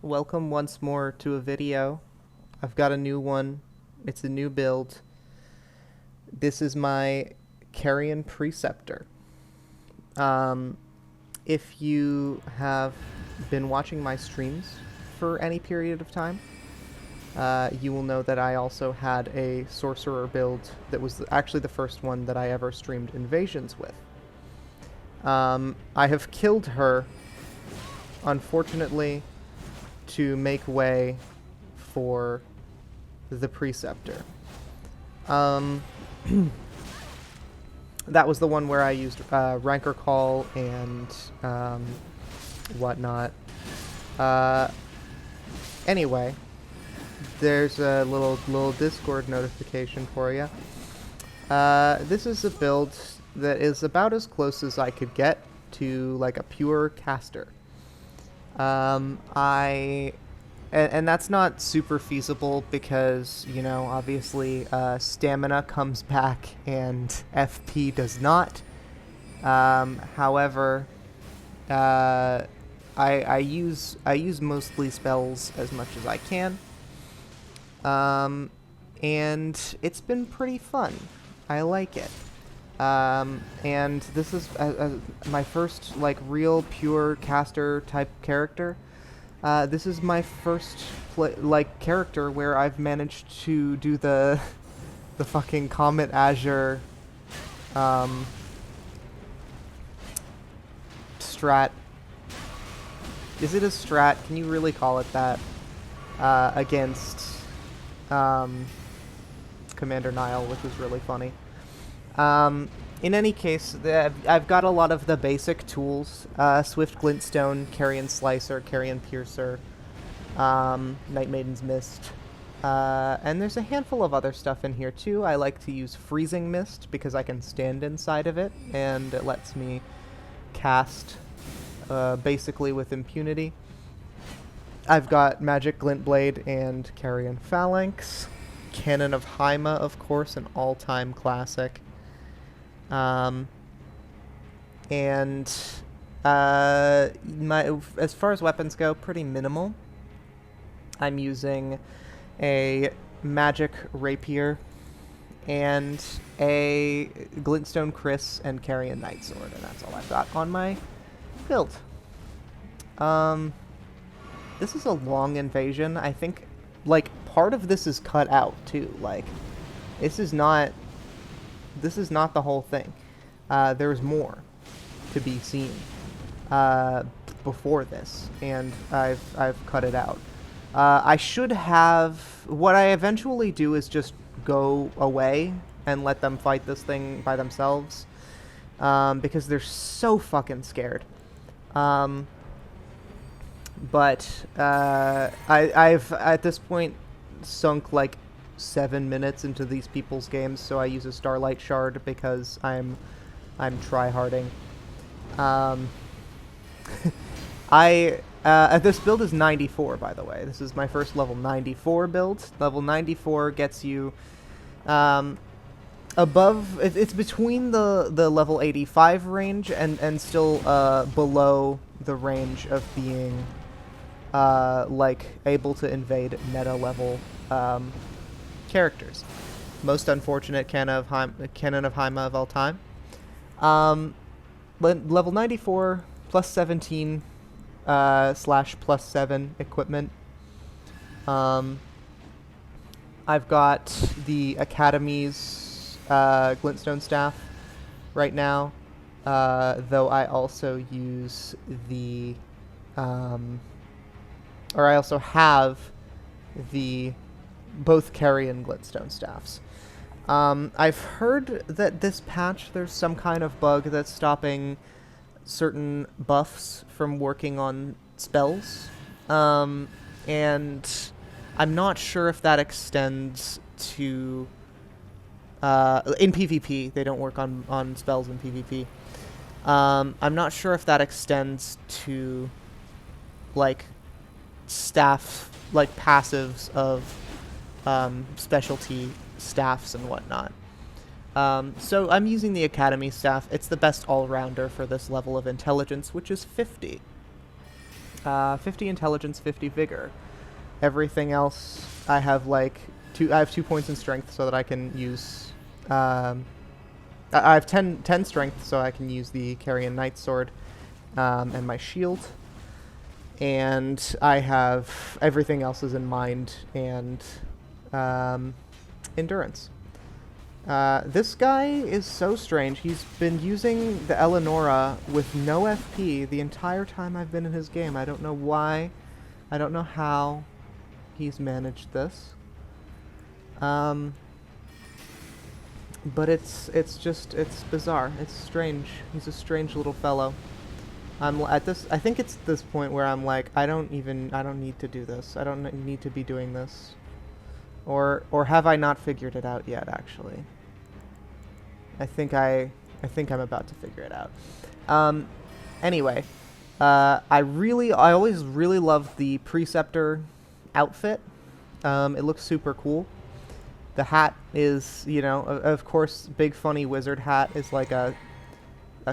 Welcome once more to a video. I've got a new one. It's a new build. This is my Carian Preceptor. Um, if you have been watching my streams for any period of time, you will know that I also had a Sorcerer build that was actually the first one that I ever streamed Invasions with. I have killed her, unfortunately, to make way for the Preceptor. That was the one where I used Rancor Call and whatnot. Anyway, there's a little Discord notification for you. This is a build that is about as close as I could get to like a pure caster. And that's not super feasible because, you know, obviously stamina comes back and FP does not. However, I use mostly spells as much as I can. And it's been pretty fun. I like it. And this is my first like real pure caster type character. This is my first character where I've managed to do the fucking Comet Azure strat. Is it a strat? Can you really call it that? Against Commander Nile, which was really funny. In any case, I've got a lot of the basic tools. Swift Glintstone, Carian Slicer, Carian Piercer, Night Maiden's Mist. And there's a handful of other stuff in here too. I like to use Freezing Mist because I can stand inside of it and it lets me cast basically with impunity. I've got Magic Glintblade and Carian Phalanx. Cannon of Hyma, of course, an all-time classic. As far as weapons go, pretty minimal. I'm using a magic rapier and a glintstone kris and Carian Night Sword, and that's all I've got on my build. This is a long invasion. I think, like, part of this is cut out too. Like, this is not the whole thing. There's more to be seen before this, and I've cut it out. I should have... What I eventually do is just go away and let them fight this thing by themselves, because they're so fucking scared. But I've at this point sunk like 7 minutes into these people's games, so I use a Starlight Shard because I'm tryharding. This build is 94, by the way. This is my first level 94 build. Level 94 gets you above. It's between the level 85 range and still below the range of being like able to invade meta level characters. Most unfortunate Cannon of Hyma of all time. Level 94 plus 17 slash plus 7 equipment. I've got the Academy's Glintstone Staff right now, though I also use the or I also have the both Carian Glintstone Staffs. I've heard that this patch there's some kind of bug that's stopping certain buffs from working on spells, and I'm not sure if that extends to... in PvP, they don't work on spells in PvP. I'm not sure if that extends to, like, staff, like, passives of specialty staffs and whatnot. So I'm using the Academy staff. It's the best all-rounder for this level of intelligence, which is 50. 50 intelligence, 50 vigor. Everything else, I have like I have 2 points in strength so that I can use. I have 10 strength so I can use the Carian Knight Sword and my shield. And I have everything else is in mind and endurance. This guy is so strange. He's been using the Eleonora with no FP the entire time I've been in his game. I don't know why. I don't know how he's managed this. But it's bizarre. It's strange. He's a strange little fellow. I think it's this point where I'm like, I don't need to do this. I don't need to be doing this. Or have I not figured it out yet, actually? I think I'm about to figure it out. Anyway, I always really loved the Preceptor outfit. It looks super cool. The hat is, you know, of course, big funny wizard hat is like a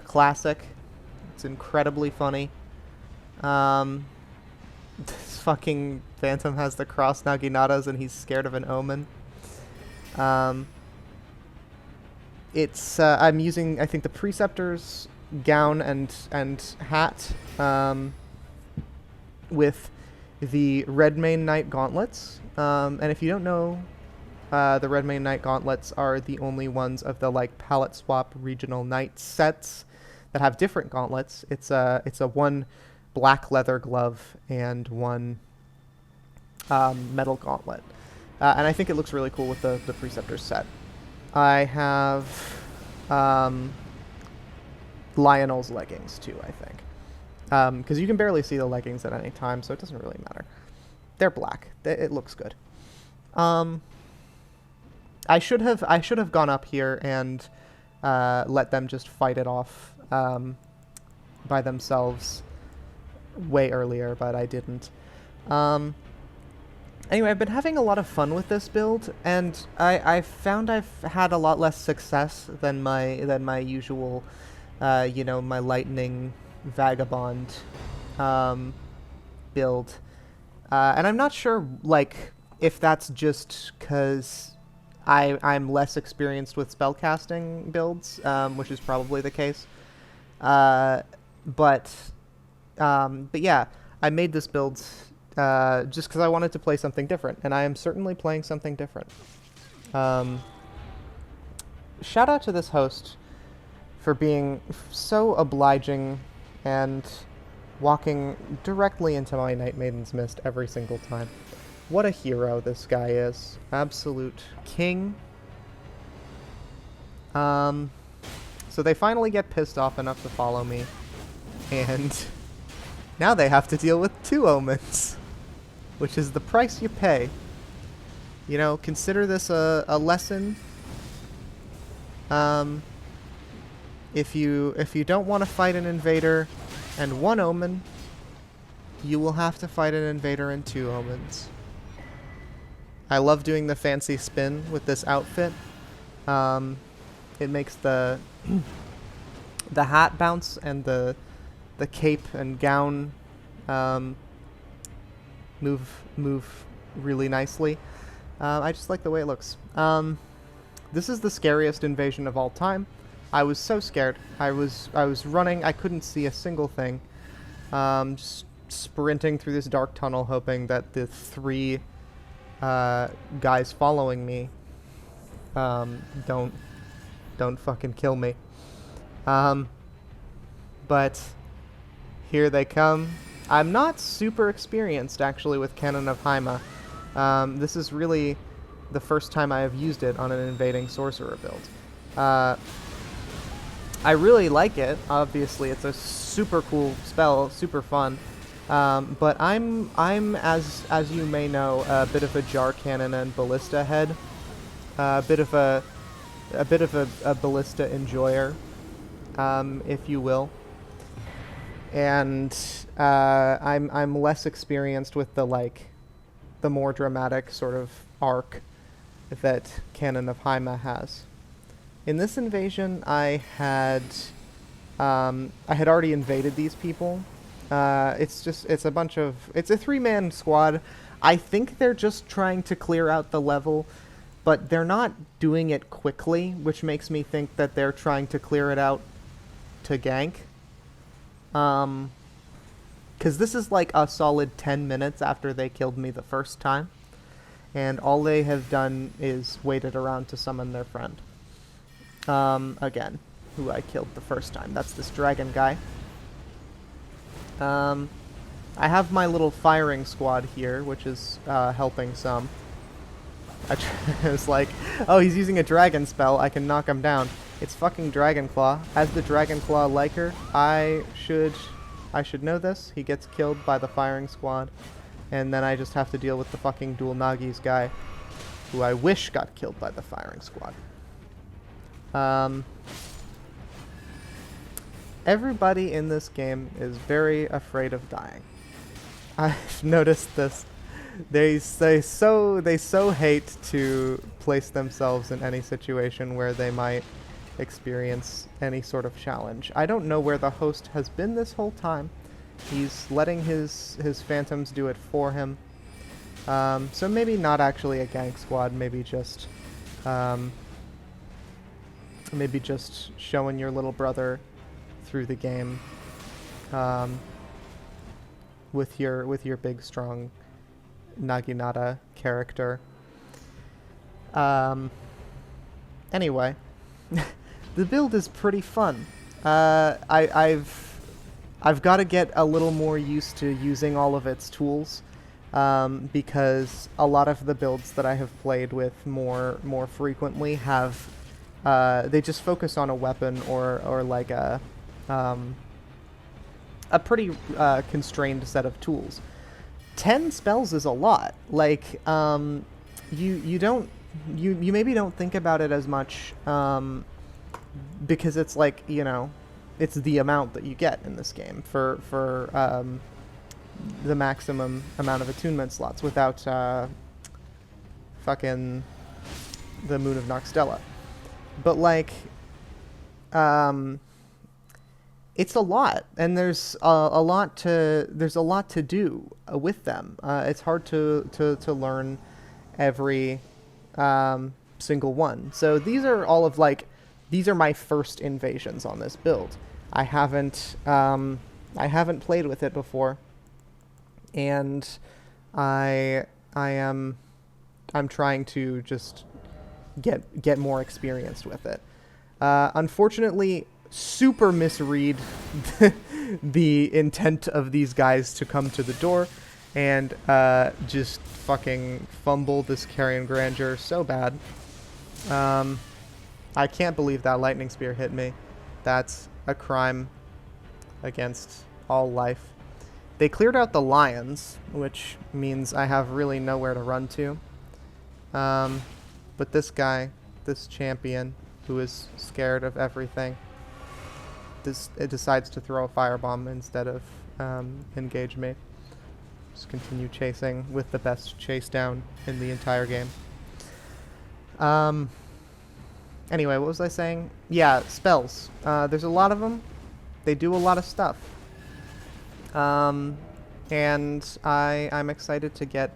classic. It's incredibly funny. This fucking Phantom has the cross naginatas and he's scared of an omen. I'm using, I think, the Preceptor's gown and hat with the Redmane Knight gauntlets. And if you don't know, the Redmane Knight gauntlets are the only ones of the like palette swap regional knight sets that have different gauntlets. It's a one black leather glove and one metal gauntlet. And I think it looks really cool with the Preceptor set. I have Lionel's leggings too, I think. Because you can barely see the leggings at any time, so it doesn't really matter. They're black. It looks good. I should have gone up here and let them just fight it off by themselves way earlier, but I didn't. Anyway, I've been having a lot of fun with this build, and I found I've had a lot less success than my usual, you know, my lightning vagabond build. And I'm not sure, like, if that's just because I'm less experienced with spellcasting builds, which is probably the case. But yeah, I made this build just because I wanted to play something different, and I am certainly playing something different. Shout out to this host for being so obliging and walking directly into my Night Maiden's Mist every single time. What a hero this guy is. Absolute king. So they finally get pissed off enough to follow me. And now they have to deal with 2 omens. Which is the price you pay. You know, consider this a lesson. If you don't want to fight an invader and 1 omen, you will have to fight an invader and 2 omens. I love doing the fancy spin with this outfit. It makes the hat bounce and the cape and gown move really nicely. I just like the way it looks. This is the scariest invasion of all time. I was so scared. I was running. I couldn't see a single thing. Just sprinting through this dark tunnel, hoping that the 3 guys following me don't fucking kill me. But here they come. I'm not super experienced actually with Canon of Hyma. This is really the first time I have used it on an invading sorcerer build. I really like it. Obviously, it's a super cool spell, super fun. But I'm as you may know, a bit of a jar cannon and ballista head. A bit of a ballista enjoyer, if you will. And I'm less experienced with the more dramatic sort of arc that Canon of Hyma has. In this invasion, I had already invaded these people, It's a bunch of, it's a 3-man squad. I think they're just trying to clear out the level, but they're not doing it quickly, which makes me think that they're trying to clear it out to gank. Because this is like a solid 10 minutes after they killed me the first time, and all they have done is waited around to summon their friend. Again, who I killed the first time. That's this dragon guy. I have my little firing squad here, which is helping some. I was like, oh, he's using a dragon spell. I can knock him down. It's fucking Dragon Claw. As the Dragon Claw liker, I should know this. He gets killed by the firing squad, and then I just have to deal with the fucking Dual Nagis guy, who I wish got killed by the firing squad. Everybody in this game is very afraid of dying. I've noticed this. They so hate to place themselves in any situation where they might experience any sort of challenge. I don't know where the host has been this whole time. He's letting his phantoms do it for him. So maybe not actually a gank squad, maybe just showing your little brother through the game with your big strong Naginata character. Anyway, the build is pretty fun. I've got to get a little more used to using all of its tools, because a lot of the builds that I have played with more frequently have they just focus on a weapon or like a pretty constrained set of tools. 10 spells is a lot. Like, you maybe don't think about it as much, because it's like, you know, it's the amount that you get in this game for the maximum amount of attunement slots without fucking the Moon of Noxtella. But like, it's a lot, and there's a lot to do with them. It's hard to learn every single one. So these are all of these are my first invasions on this build. I haven't played with it before, and I'm trying to just get more experienced with it. Unfortunately, super misread the intent of these guys to come to the door, and just fucking fumble this Carian Grandeur so bad. I can't believe that lightning spear hit me. That's a crime against all life. They cleared out the lions, which means I have really nowhere to run to. But this guy, this champion, who is scared of everything, it decides to throw a firebomb instead of engage me. Just continue chasing with the best chase down in the entire game. Anyway, what was I saying? Yeah, spells. There's a lot of them. They do a lot of stuff. And I'm excited to get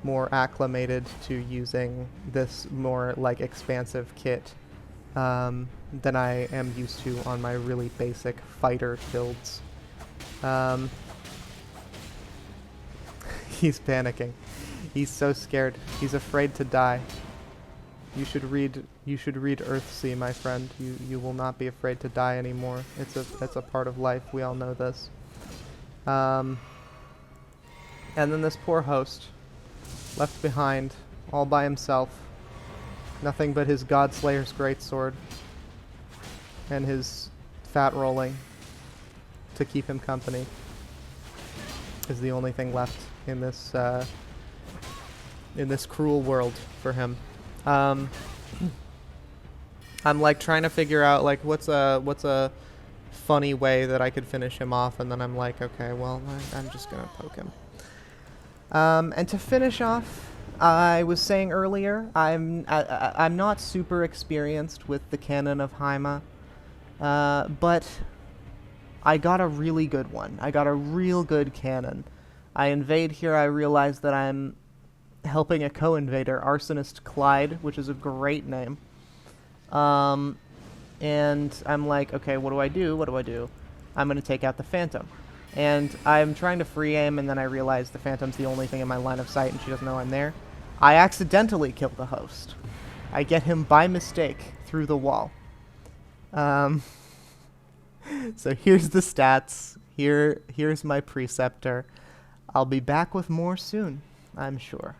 more acclimated to using this more like expansive kit than I am used to on my really basic fighter builds. He's panicking. He's so scared. He's afraid to die. You should read Earthsea, my friend. You will not be afraid to die anymore. It's a part of life. We all know this. And then this poor host, left behind, all by himself. Nothing but his Godslayer's greatsword and his fat rolling to keep him company is the only thing left in this cruel world for him. I'm like trying to figure out like what's a funny way that I could finish him off, and then I'm like, okay, well, I'm just gonna poke him. And to finish off, I was saying earlier, I'm not super experienced with the canon of Haima, but I got a really good one. I got a real good cannon. I invade here, I realize that I'm helping a co-invader, Arsonist Clyde, which is a great name. And I'm like, okay, what do I do? What do I do? I'm going to take out the Phantom. And I'm trying to free aim, and then I realize the Phantom's the only thing in my line of sight, and she doesn't know I'm there. I accidentally kill the host. I get him by mistake through the wall. So here's the stats. Here's my Preceptor. I'll be back with more soon, I'm sure.